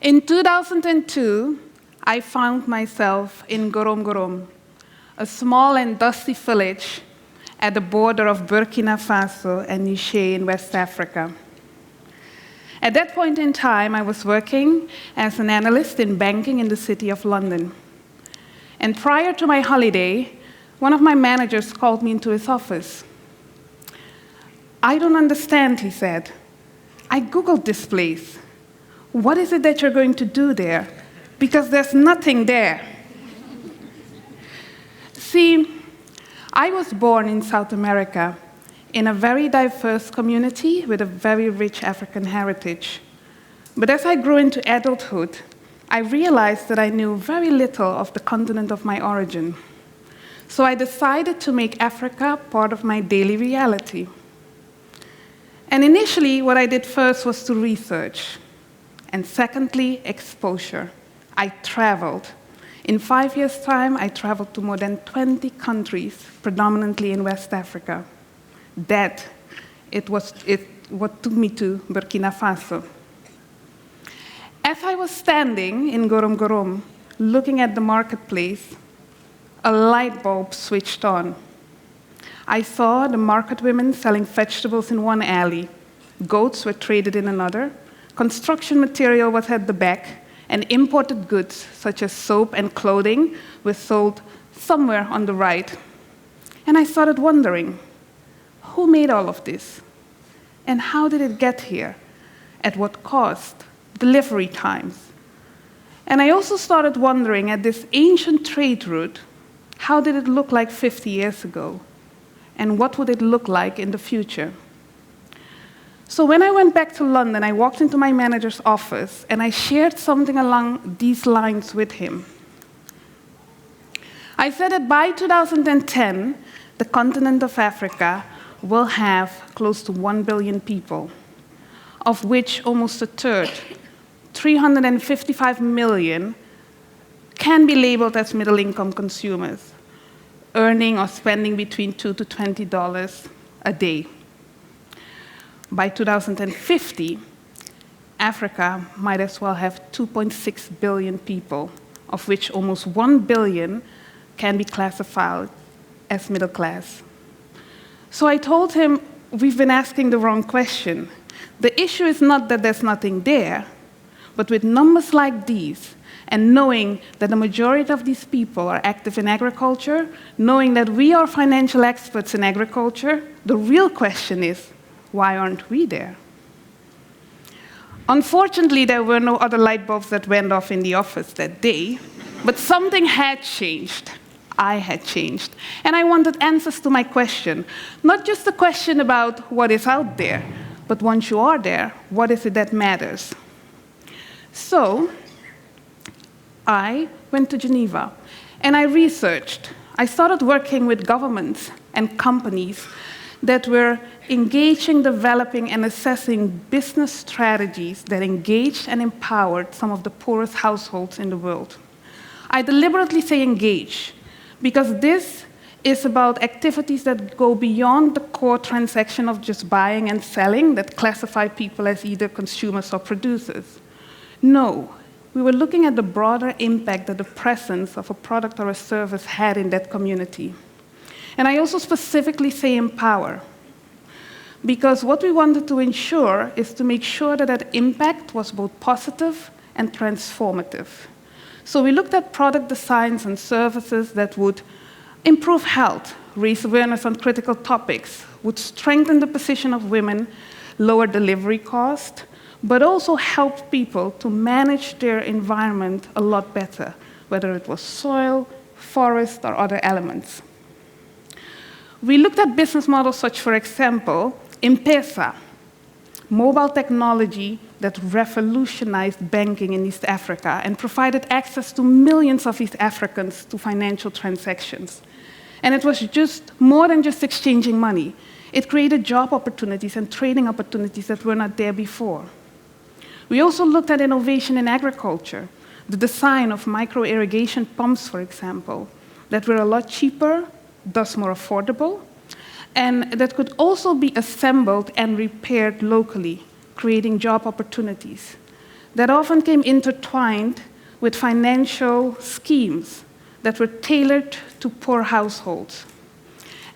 In 2002, I found myself in Gorom, a small and dusty village at the border of Burkina Faso and Niger in West Africa. At that point in time, I was working as an analyst in banking in the city of London. And prior to my holiday, one of my managers called me into his office. "I don't understand," he said. "I Googled this place. What is it that you're going to do there? Because there's nothing there." See, I was born in South America in a very diverse community with a very rich African heritage. But as I grew into adulthood, I realized that I knew very little of the continent of my origin. So I decided to make Africa part of my daily reality. And initially, what I did first was to research. And secondly, exposure. I traveled. In 5 years' time, I traveled to more than 20 countries, predominantly in West Africa. That what took me to Burkina Faso. As I was standing in Gorom, looking at the marketplace, a light bulb switched on. I saw the market women selling vegetables in one alley. Goats were traded in another. Construction material was at the back, and imported goods, such as soap and clothing, were sold somewhere on the right. And I started wondering, who made all of this? And how did it get here? At what cost? Delivery times? And I also started wondering, at this ancient trade route, how did it look like 50 years ago? And what would it look like in the future? So when I went back to London, I walked into my manager's office and I shared something along these lines with him. I said that by 2010, the continent of Africa will have close to 1 billion people, of which almost a third, 355 million, can be labeled as middle-income consumers, earning or spending between $2 to $20 a day. By 2050, Africa might as well have 2.6 billion people, of which almost 1 billion can be classified as middle class. So I told him, we've been asking the wrong question. The issue is not that there's nothing there, but with numbers like these, and knowing that the majority of these people are active in agriculture, knowing that we are financial experts in agriculture, the real question is, why aren't we there? Unfortunately, there were no other light bulbs that went off in the office that day, but something had changed. I had changed. And I wanted answers to my question. Not just a question about what is out there, but once you are there, what is it that matters? So I went to Geneva and I researched. I started working with governments and companies that were engaging, developing, and assessing business strategies that engaged and empowered some of the poorest households in the world. I deliberately say engage, because this is about activities that go beyond the core transaction of just buying and selling that classify people as either consumers or producers. No, we were looking at the broader impact that the presence of a product or a service had in that community. And I also specifically say empower, because what we wanted to ensure is to make sure that that impact was both positive and transformative. So we looked at product designs and services that would improve health, raise awareness on critical topics, would strengthen the position of women, lower delivery cost, but also help people to manage their environment a lot better, whether it was soil, forest, or other elements. We looked at business models such, for example, M-Pesa, mobile technology that revolutionized banking in East Africa and provided access to millions of East Africans to financial transactions. And it was just more than just exchanging money. It created job opportunities and trading opportunities that were not there before. We also looked at innovation in agriculture, the design of micro-irrigation pumps, for example, that were a lot cheaper, thus more affordable, and that could also be assembled and repaired locally, creating job opportunities. that often came intertwined with financial schemes that were tailored to poor households.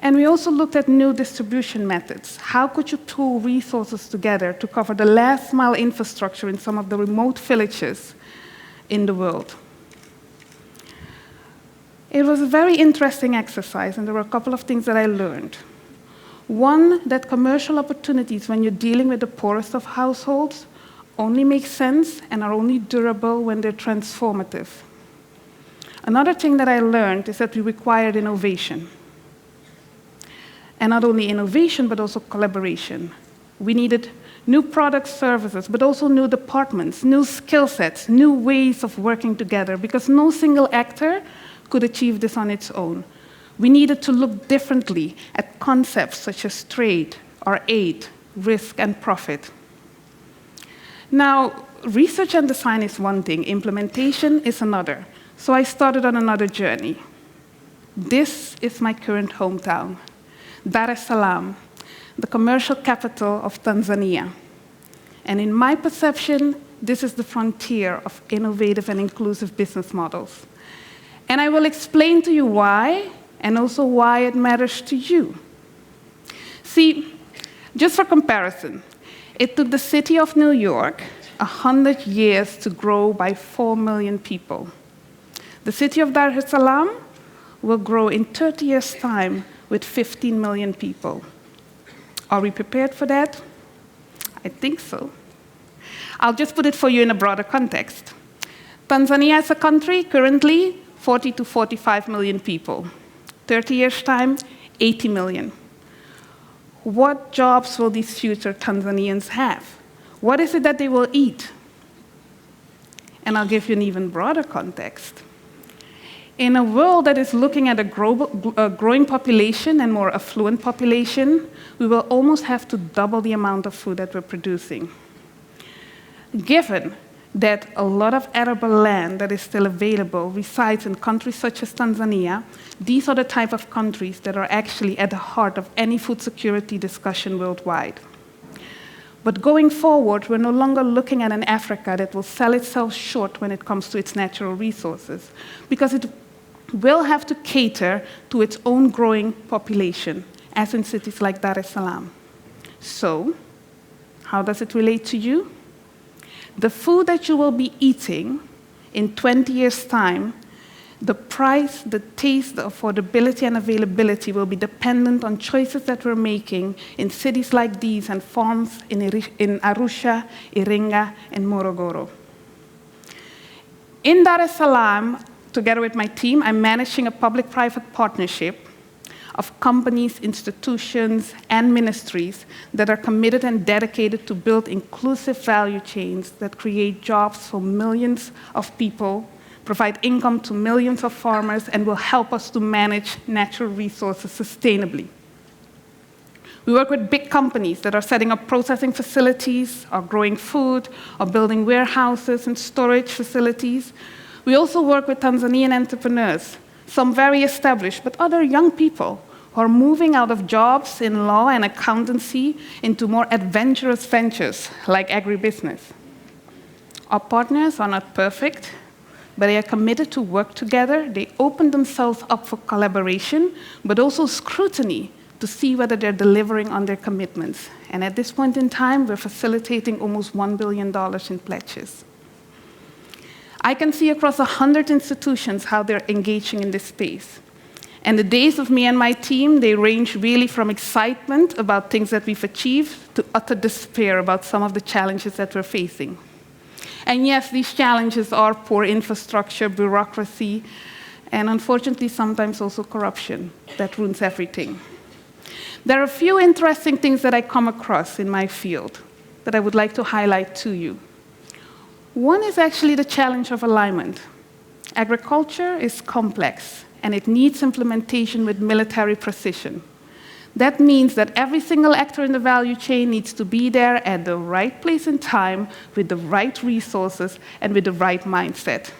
And we also looked at new distribution methods. How could you pool resources together to cover the last mile infrastructure in some of the remote villages in the world? It was a very interesting exercise, and there were a couple of things that I learned. One, that commercial opportunities when you're dealing with the poorest of households only make sense and are only durable when they're transformative. Another thing that I learned is that we required innovation. And not only innovation, but also collaboration. We needed new products, services, but also new departments, new skill sets, new ways of working together, because no single actor could achieve this on its own. We needed to look differently at concepts such as trade or aid, risk and profit. Now, research and design is one thing, implementation is another. So I started on another journey. This is my current hometown, Dar es Salaam, the commercial capital of Tanzania. And in my perception, this is the frontier of innovative and inclusive business models. And I will explain to you why, and also why it matters to you. See, just for comparison, it took the city of New York 100 years to grow by 4 million people. The city of Dar es Salaam will grow in 30 years' time with 15 million people. Are we prepared for that? I think so. I'll just put it for you in a broader context. Tanzania is a country currently 40 to 45 million people. 30 years' time, 80 million. What jobs will these future Tanzanians have? What is it that they will eat? And I'll give you an even broader context. In a world that is looking at a growing population and more affluent population, we will almost have to double the amount of food that we're producing. Given that a lot of arable land that is still available resides in countries such as Tanzania, these are the type of countries that are actually at the heart of any food security discussion worldwide. But going forward, we're no longer looking at an Africa that will sell itself short when it comes to its natural resources, because it will have to cater to its own growing population, as in cities like Dar es Salaam. So, how does it relate to you? The food that you will be eating in 20 years' time, the price, the taste, the affordability, and availability will be dependent on choices that we're making in cities like these and farms in Arusha, Iringa, and Morogoro. In Dar es Salaam, together with my team, I'm managing a public-private partnership of companies, institutions, and ministries that are committed and dedicated to build inclusive value chains that create jobs for millions of people, provide income to millions of farmers, and will help us to manage natural resources sustainably. We work with big companies that are setting up processing facilities, or growing food, or building warehouses and storage facilities. We also work with Tanzanian entrepreneurs, some very established, but other young people who are moving out of jobs in law and accountancy into more adventurous ventures like agribusiness. Our partners are not perfect, but they are committed to work together. They open themselves up for collaboration, but also scrutiny to see whether they're delivering on their commitments. And at this point in time, we're facilitating almost $1 billion in pledges. I can see across 100 institutions how they're engaging in this space. And the days of me and my team, they range really from excitement about things that we've achieved to utter despair about some of the challenges that we're facing. And yes, these challenges are poor infrastructure, bureaucracy, and unfortunately sometimes also corruption that ruins everything. There are a few interesting things that I come across in my field that I would like to highlight to you. One is actually the challenge of alignment. Agriculture is complex, and it needs implementation with military precision. That means that every single actor in the value chain needs to be there at the right place and time, with the right resources, and with the right mindset.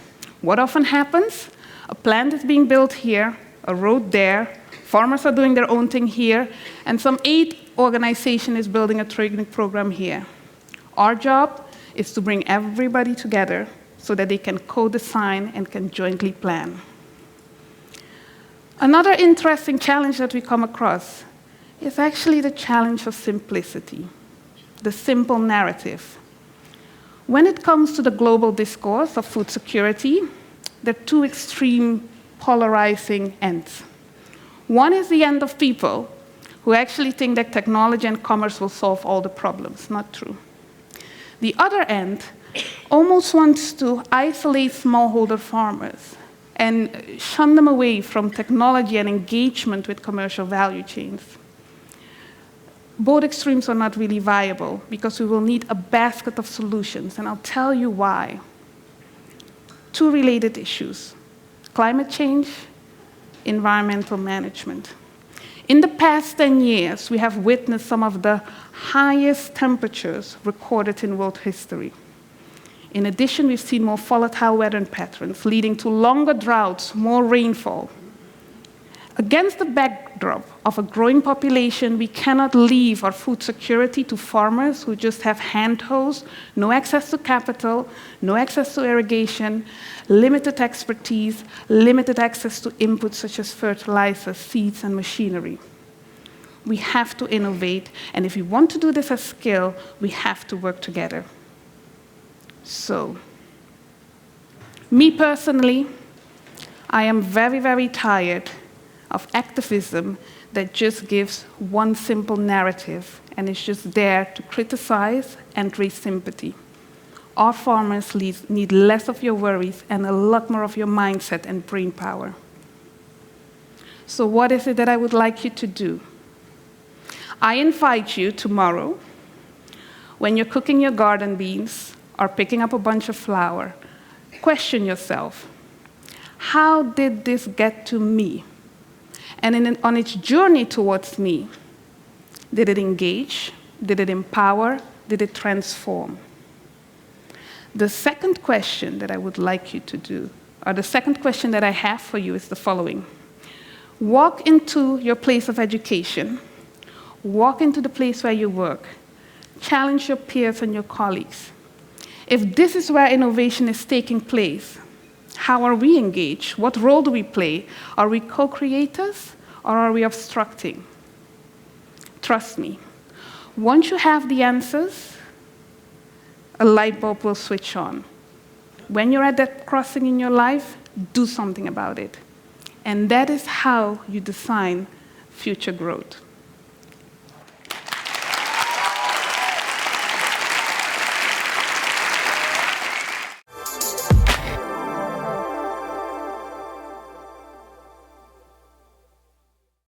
What often happens? A plant is being built here, a road there, farmers are doing their own thing here, and some aid organization is building a training program here. Our job is to bring everybody together so that they can co-design and can jointly plan. Another interesting challenge that we come across is actually the challenge of simplicity, the simple narrative. When it comes to the global discourse of food security, there are two extreme polarizing ends. One is the end of people who actually think that technology and commerce will solve all the problems. Not true. The other end almost wants to isolate smallholder farmers and shun them away from technology and engagement with commercial value chains. Both extremes are not really viable because we will need a basket of solutions, and I'll tell you why. Two related issues: climate change, environmental management. In the past 10 years, we have witnessed some of the highest temperatures recorded in world history. In addition, we've seen more volatile weather patterns, leading to longer droughts, more rainfall. Against the backdrop of a growing population, we cannot leave our food security to farmers who just have handholds, no access to capital, no access to irrigation, limited expertise, limited access to inputs such as fertilizers, seeds, and machinery. We have to innovate, and if we want to do this at scale, we have to work together. So, me personally, I am very, very tired of activism that just gives one simple narrative and is just there to criticize and raise sympathy. Our farmers need less of your worries and a lot more of your mindset and brain power. So what is it that I would like you to do? I invite you tomorrow, when you're cooking your garden beans or picking up a bunch of flour, question yourself, how did this get to me? And on its journey towards me, did it engage? Did it empower? Did it transform? The second question that I would like you to do, or the second question that I have for you is the following. Walk into your place of education. Walk into the place where you work. Challenge your peers and your colleagues. If this is where innovation is taking place, how are we engaged? What role do we play? Are we co-creators or are we obstructing? Trust me, once you have the answers, a light bulb will switch on. When you're at that crossing in your life, do something about it. And that is how you design future growth.